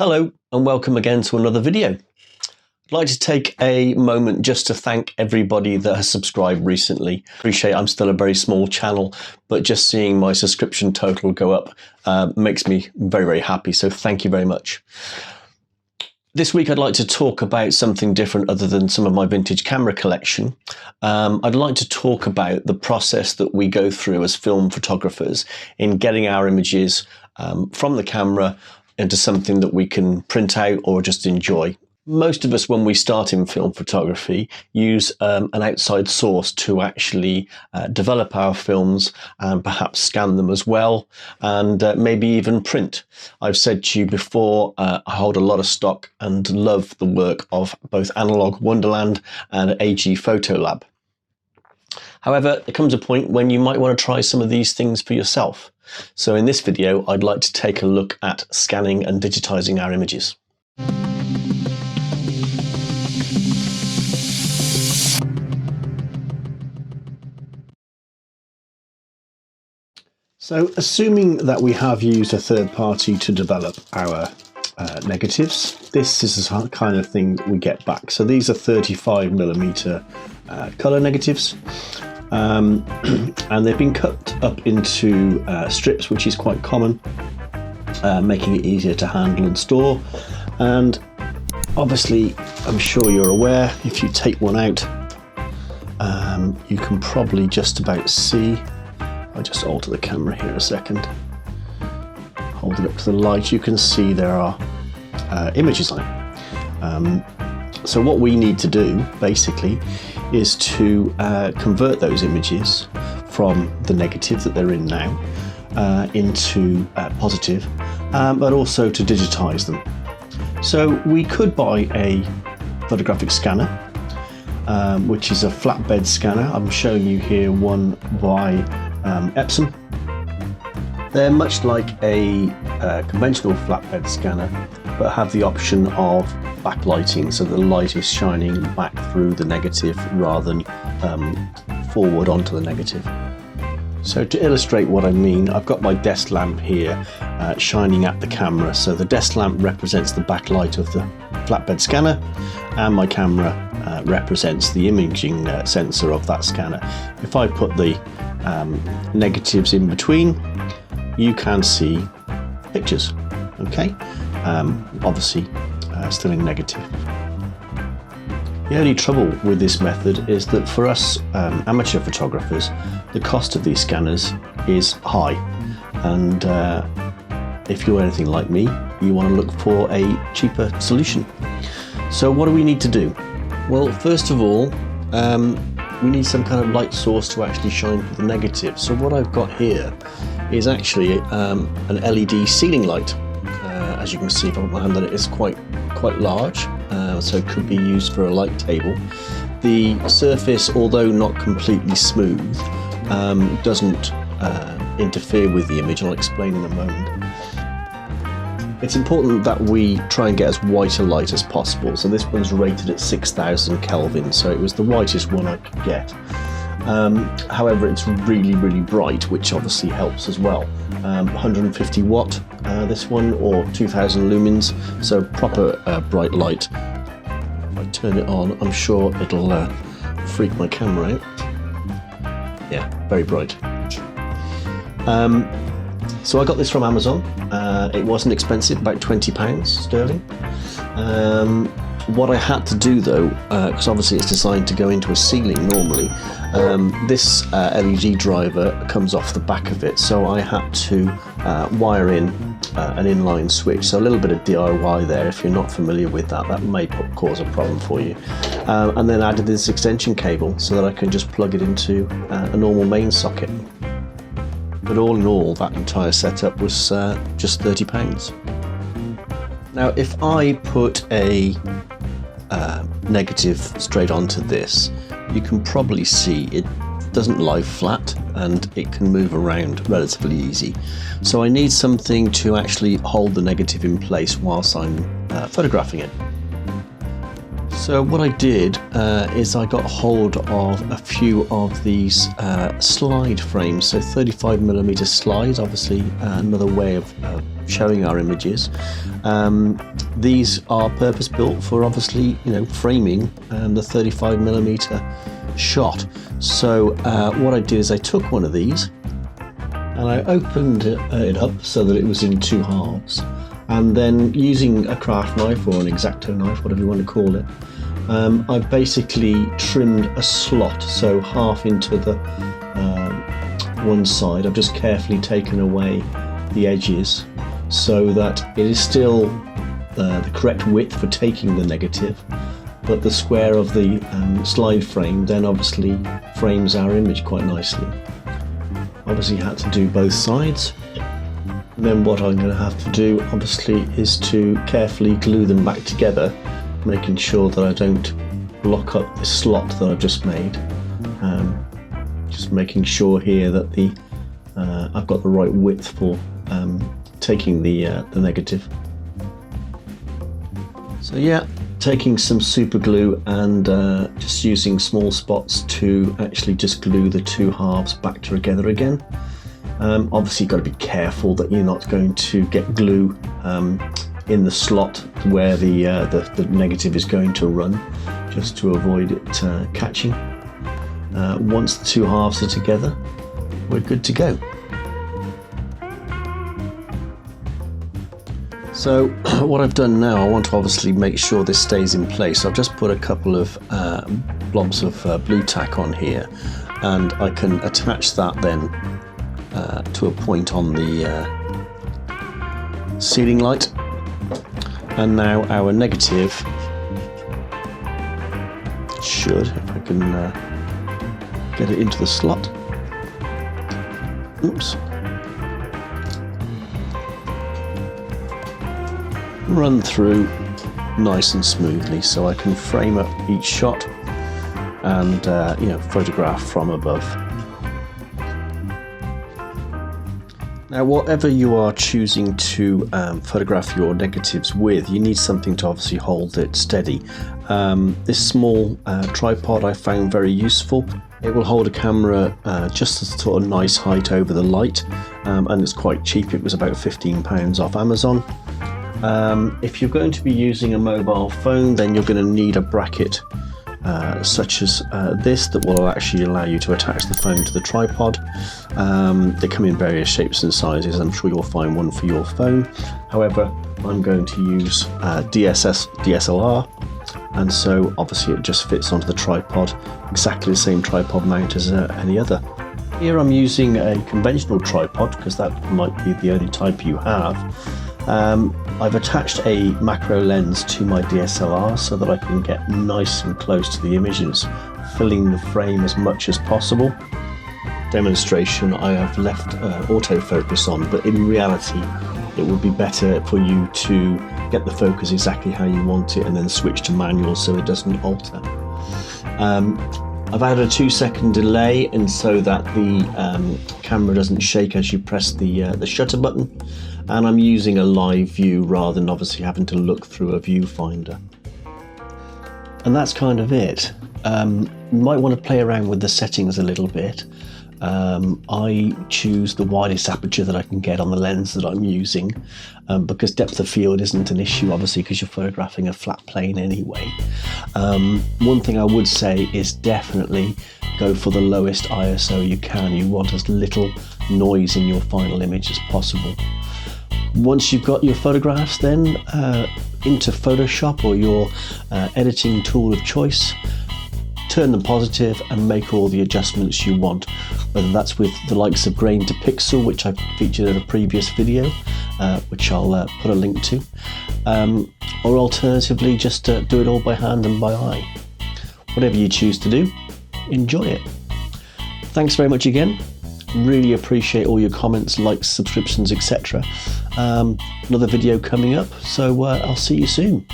Hello and welcome again to another video. I'd like to take a moment just to thank everybody that has subscribed recently. Appreciate I'm still a very small channel, but just seeing my subscription total go up makes me very, very happy. So thank you very much. This week I'd like to talk about something different other than some of my vintage camera collection. I'd like to talk about the process that we go through as film photographers in getting our images from the camera into something that we can print out or just enjoy. Most of us, when we start in film photography, use an outside source to actually develop our films and perhaps scan them as well, and maybe even print. I've said to you before, I hold a lot of stock and love the work of both Analog Wonderland and AG Photolab. However, there comes a point when you might want to try some of these things for yourself. So in this video, I'd like to take a look at scanning and digitizing our images. So assuming that we have used a third party to develop our negatives, this is the kind of thing that we get back. So these are 35mm color negatives. And they've been cut up into strips, which is quite common, making it easier to handle and store. And obviously, I'm sure you're aware, if you take one out, you can probably just about see. I'll just alter the camera here a second. Hold it up to the light, you can see there are images on it. So what we need to do, basically, is to convert those images from the negative that they're in now into positive, but also to digitize them. So we could buy a photographic scanner, which is a flatbed scanner. I'm showing you here one by Epson. They're much like a conventional flatbed scanner, but have the option of backlighting, so the light is shining back through the negative rather than forward onto the negative. So to illustrate what I mean, I've got my desk lamp here shining at the camera. So the desk lamp represents the backlight of the flatbed scanner, and my camera represents the imaging sensor of that scanner. If I put the negatives in between, you can see pictures, okay? Obviously still in negative. The only trouble with this method is that for us amateur photographers, the cost of these scanners is high, and if you're anything like me, you want to look for a cheaper solution. So what do we need to do? Well, first of all, we need some kind of light source to actually shine through the negative. So what I've got here is actually an LED ceiling light. As you can see, if I put my hand on it, it's quite large, so it could be used for a light table. The surface, although not completely smooth, doesn't interfere with the image. I'll explain in a moment. It's important that we try and get as white a light as possible. So this one's rated at 6000 Kelvin, so it was the whitest one I could get. However, it's really, really bright, which obviously helps as well. 150 watt, this one, or 2000 lumens, so proper bright light. If I turn it on, I'm sure it'll freak my camera out. Yeah, very bright. So I got this from Amazon. It wasn't expensive, about £20 sterling. What I had to do though, because obviously it's designed to go into a ceiling normally, this LED driver comes off the back of it, so I had to wire in an inline switch. So a little bit of DIY there. If you're not familiar with that, that may cause a problem for you. And then added this extension cable so that I can just plug it into a normal main socket. But all in all, that entire setup was just £30. Now, if I put a negative straight onto this, you can probably see it doesn't lie flat and it can move around relatively easy. So I need something to actually hold the negative in place whilst I'm photographing it. So So what I did is I got hold of a few of these slide frames, so 35mm slides, obviously another way of showing our images. These are purpose built for obviously, you know, framing the 35mm shot. So what I did is I took one of these and I opened it up so that it was in two halves, and then using a craft knife or an X-Acto knife, whatever you want to call it, I basically trimmed a slot, so half into the one side. I've just carefully taken away the edges so that it is still the correct width for taking the negative, but the square of the slide frame then obviously frames our image quite nicely. Obviously had to do both sides. And then what I'm going to have to do obviously is to carefully glue them back together, making sure that I don't block up the slot that I've just made. Just making sure here that the I've got the right width for taking the negative. So yeah, taking some super glue and just using small spots to actually just glue the two halves back together again. Obviously you've got to be careful that you're not going to get glue in the slot where the negative is going to run, just to avoid it catching. Once the two halves are together, we're good to go. So what I've done now, I want to obviously make sure this stays in place. I've just put a couple of blobs of blue tack on here, and I can attach that then to a point on the ceiling light. And now our negative should, if I can get it into the slot. Oops. Run through nice and smoothly, so I can frame up each shot and you know, photograph from above. Now, whatever you are choosing to photograph your negatives with, you need something to obviously hold it steady. This small tripod I found very useful. It will hold a camera just a sort of nice height over the light, and it's quite cheap. It was about £15 off Amazon. If you're going to be using a mobile phone, then you're going to need a bracket such as this that will actually allow you to attach the phone to the tripod. They come in various shapes and sizes. I'm sure you'll find one for your phone. However, I'm going to use DSLR, and so obviously it just fits onto the tripod, exactly the same tripod mount as any other. Here I'm using a conventional tripod because that might be the only type you have. I've attached a macro lens to my DSLR so that I can get nice and close to the image and it's filling the frame as much as possible. Demonstration, I have left autofocus on, but in reality it would be better for you to get the focus exactly how you want it and then switch to manual so it doesn't alter. I've added a 2-second delay, and so that the camera doesn't shake as you press the shutter button, and I'm using a live view rather than obviously having to look through a viewfinder. And that's kind of it. You might want to play around with the settings a little bit. I choose the widest aperture that I can get on the lens that I'm using, because depth of field isn't an issue, obviously, because you're photographing a flat plane anyway. One thing I would say is definitely go for the lowest ISO you can. You want as little noise in your final image as possible. Once you've got your photographs then into Photoshop or your editing tool of choice, turn them positive and make all the adjustments you want, whether that's with the likes of grain to pixel, which I've featured in a previous video, which I'll put a link to, or alternatively just do it all by hand and by eye. Whatever you choose to do, enjoy it. Thanks very much again. Really appreciate all your comments, likes, subscriptions, etc. Another video coming up, so I'll see you soon.